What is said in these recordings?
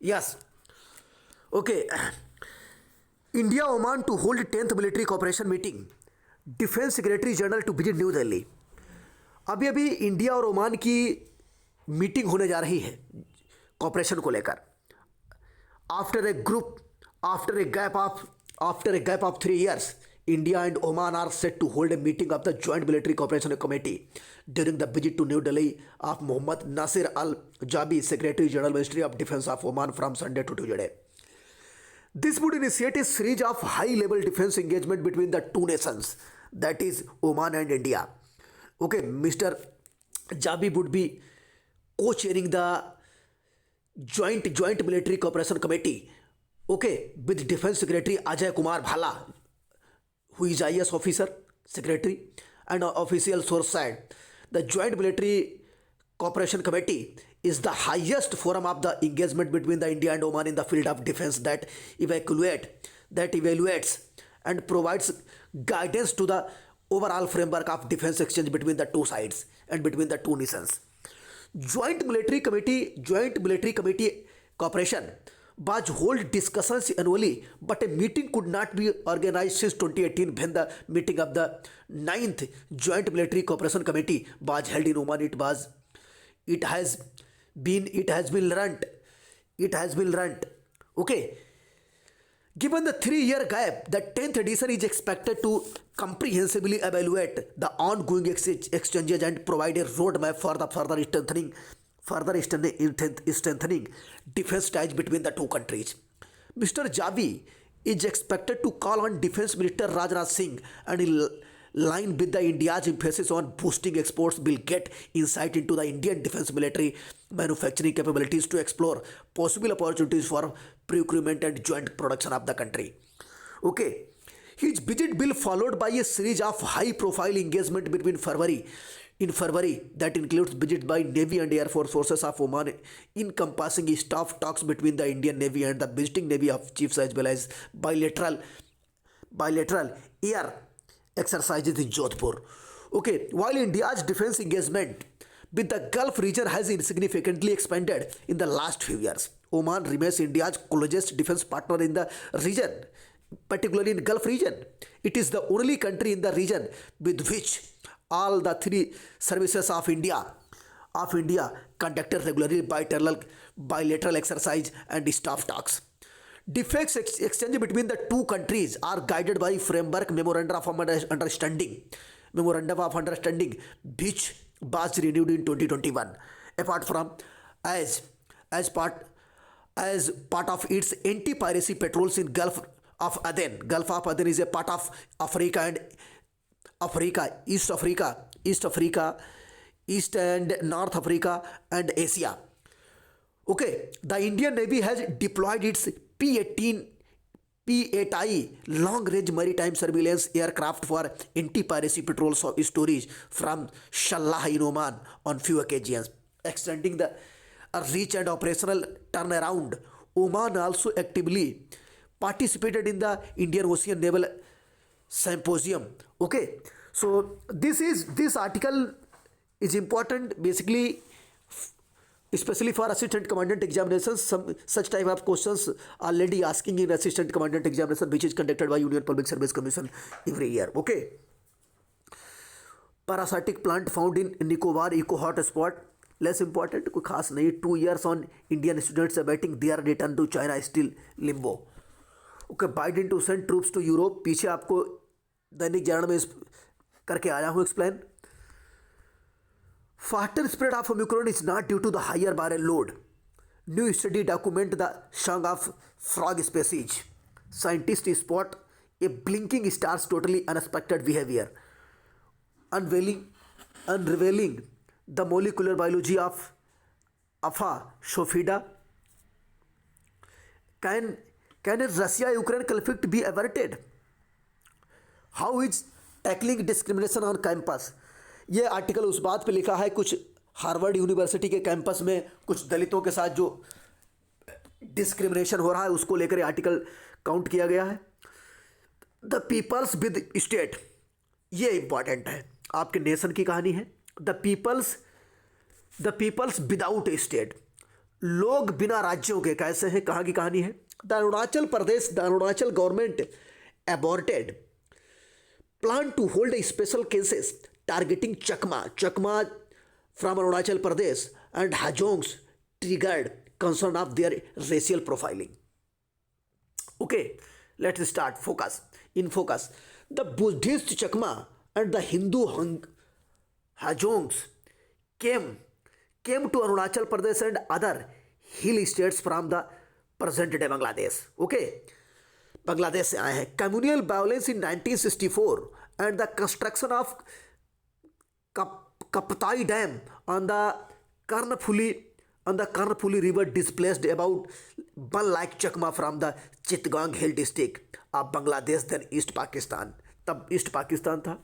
Yes. Okay. India Oman to hold 10th military cooperation meeting. Defence secretary general to visit New Delhi. अभी अभी India और Oman की meeting होने जा रही है कॉपरेशन को लेकर. After a group after a gap of 3 years, India and Oman are set to hold a meeting of the Joint Military Cooperation Committee during the visit to New Delhi of Mohammad Nasir Al Jabi, Secretary General Ministry of Defense of Oman, from Sunday to Tuesday. This would initiate a series of high-level defense engagement between the two nations, that is Oman and India. Okay, Mr. Jabi would be co-chairing the Joint Military Cooperation Committee, okay, with Defense Secretary Ajay Kumar Bhala, who is IS officer, secretary, and official source said the Joint Military Cooperation Committee is the highest forum of the engagement between the India and Oman in the field of defense that evaluates and provides guidance to the overall framework of defense exchange between the two sides and between the two nations. Joint Military Committee cooperation was hold discussions annually, but a meeting could not be organized since 2018 when the meeting of the 9th Joint Military Cooperation Committee was held in Oman. It has been learnt. Okay. Given the 3-year gap, the 10th edition is expected to comprehensively evaluate the ongoing exchanges and provide a roadmap for the further strengthening defense ties between the two countries. Mr. Jabi is expected to call on Defense Minister Rajnath Singh, and in line with the India's emphasis on boosting exports, will get insight into the Indian defense military manufacturing capabilities to explore possible opportunities for procurement and joint production of the country. Okay. His visit will followed by a series of high-profile engagement in February that includes visit by Navy and Air Force forces of Oman, encompassing staff talks between the Indian Navy and the visiting Navy of chiefs, as well as bilateral air exercises in Jodhpur. Okay, while India's defense engagement with the Gulf region has significantly expanded in the last few years, Oman remains India's closest defense partner in the region, particularly in Gulf region. It is the only country in the region with which all the three services of India conducted regularly bilateral exercise and staff talks. Defense exchange between the two countries are guided by framework memorandum of understanding, which was renewed in 2021. Apart from as part of its anti-piracy patrols in Gulf of Aden. Gulf of Aden is a part of East and North Africa and Asia. Okay, the Indian Navy has deployed its P-8I long-range maritime surveillance aircraft for anti-piracy patrol storage from Shallah in Oman on few occasions, extending the reach and operational turnaround. Oman also actively participated in the Indian Ocean Naval Symposium. Okay, so this article is important basically, especially for assistant commandant examinations. Some such type of questions already asking in assistant commandant examination, which is conducted by Union Public Service Commission every year. Okay, parasitic plant found in Nicobar eco hot spot. Less important, कोई खास नहीं. 2 years on Indian students awaiting their return to China still limbo. Okay, Biden to send troops to Europe. पीछे आपको दैनिक जागरण में करके आया हूँ explain. Faster spread of omicron is not due to the higher viral load. New study document the song of frog species. Scientist spot a blinking stars totally unexpected behaviour. Unravelling the molecular biology of apha shofida. Can a Russia-Ukraine conflict be averted? How is tackling discrimination on campus? ये article उस बात पे लिखा है, कुछ Harvard university के campus में कुछ दलितों के साथ जो डिस्क्रिमिनेशन हो रहा है उसको लेकर आर्टिकल काउंट किया गया है. द पीपल्स विद स्टेट, ये इंपॉर्टेंट है, आपके नेशन की कहानी है. The peoples without state. लोग बिना राज्यों के कैसे हैं, कहाँ की कहानी है। The Arunachal Pradesh, the Arunachal government aborted plan to hold a special cases targeting Chakma from Arunachal Pradesh and Hajongs triggered concern of their racial profiling. Okay, let's start. Focus. In focus, the Buddhist Chakma and the Hindu Hajongs came to Arunachal Pradesh and other hill states from the present day Bangladesh. Okay, Bangladesh से आए हैं. Communal violence in 1964 and the construction of Kaptai dam on the Karnaphuli river displaced about 1 lakh Chakma from the Chittagong hill district of Bangladesh, then East Pakistan. तब East Pakistan था.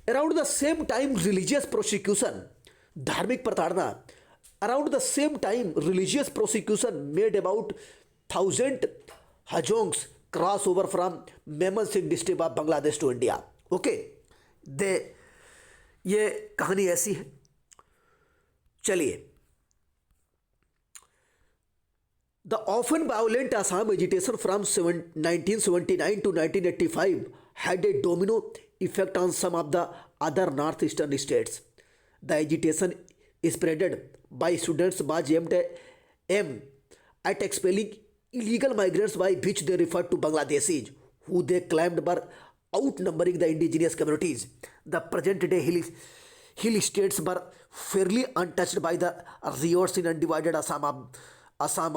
Around the same time religious prosecution, धार्मिक प्रताड़ना. Around the same time religious prosecution made about 1000 Hajongs cross over from Mymensingh district of Bangladesh to India. Okay, ये कहानी ऐसी है. चलिए, the often violent Assam agitation from 1979 to 1985 had a domino effect on some of the other northeastern states. The agitation spreaded by students was aimed at expelling illegal migrants, by which they referred to Bangladeshis, who they claimed were outnumbering the indigenous communities. The present day hill states were fairly untouched by the riots in undivided Assam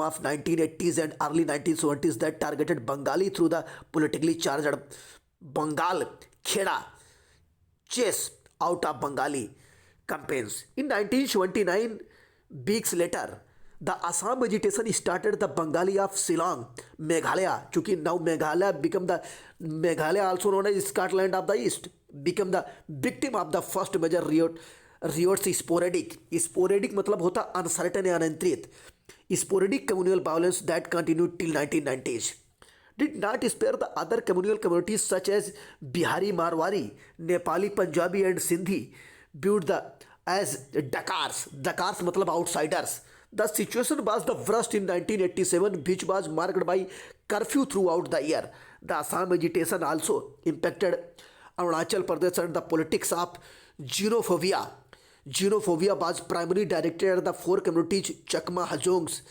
of 1980s and early 1970s that targeted Bengali through the politically charged Bengal Kheda chase out of Bengali campaigns. In 1979, weeks later, the Assam agitation started. The Bengali of Shillong, Meghalaya, chunki now Meghalaya become the Meghalaya, also known as Scotland of the East, become the victim of the first major riots. Sporadic मतलब होता uncertain या अनियंत्रित. Sporadic communal violence that continued till 1990s did not spare the other communal communities such as Bihari, Marwari, Nepali, Punjabi and Sindhi, viewed as Dakars मतलब outsiders. The situation was the worst in 1987, which was marked by curfew throughout the year. The Assam agitation also impacted Arunachal Pradesh and the politics of xenophobia. Xenophobia was primarily directed at the 4 communities Chakma, Hajongs,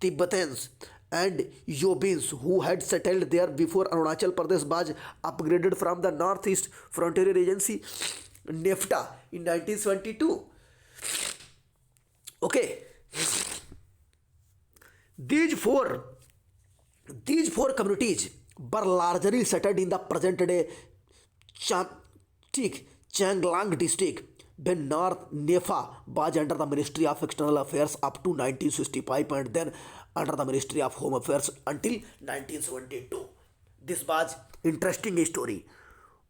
Tibetans and Yobins who had settled there before Arunachal Pradesh was upgraded from the Northeast Frontier Agency NEFTA in 1972. Okay. These four communities were largely settled in the present-day Changlang district, when North Nefa was under the Ministry of External Affairs up to 1965 and then under the Ministry of Home Affairs until 1972. This was interesting story.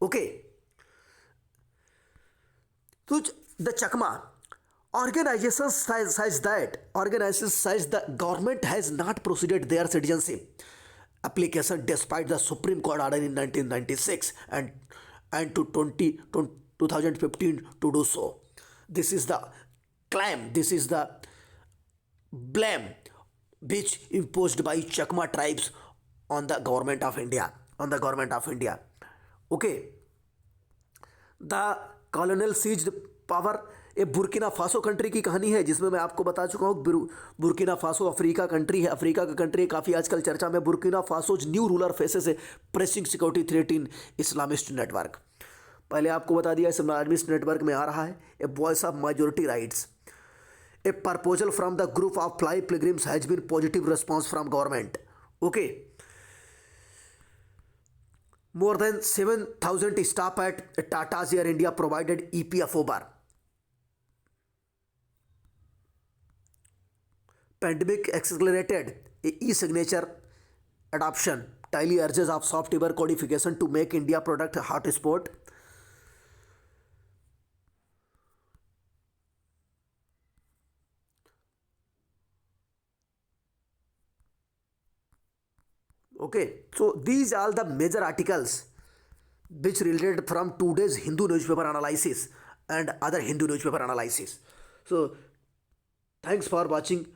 Okay. So the Chakma organization says the government has not proceeded their citizenship application despite the Supreme Court order in 1996 and to 2015 to do so. This is the claim, this is the blame which imposed by Chakma tribes on the government of India. Okay. The colonial seized power. ये Burkina Faso country की कहानी है, जिसमें मैं आपको बता चुका हूँ बुर्किना फासो अफ्रीका कंट्री है. अफ्रीका का कंट्री काफ़ी आजकल चर्चा में. Burkina Faso's new ruler faces a pressing security threat in Islamist network. पहले आपको बता दिया इस्लामिस्ट नेटवर्क में आ रहा है. A voice of majority rights, a proposal from the group of fly pilgrims has been positive response from government. Okay. More than 7,000 staff at Tata's Air India provided EPFO bar. Pandemic accelerated e-signature adoption. Daily urges of software codification to make India product hotspot. Okay, so these are the major articles which related from today's Hindu newspaper analysis and other Hindu newspaper analysis. So thanks for watching.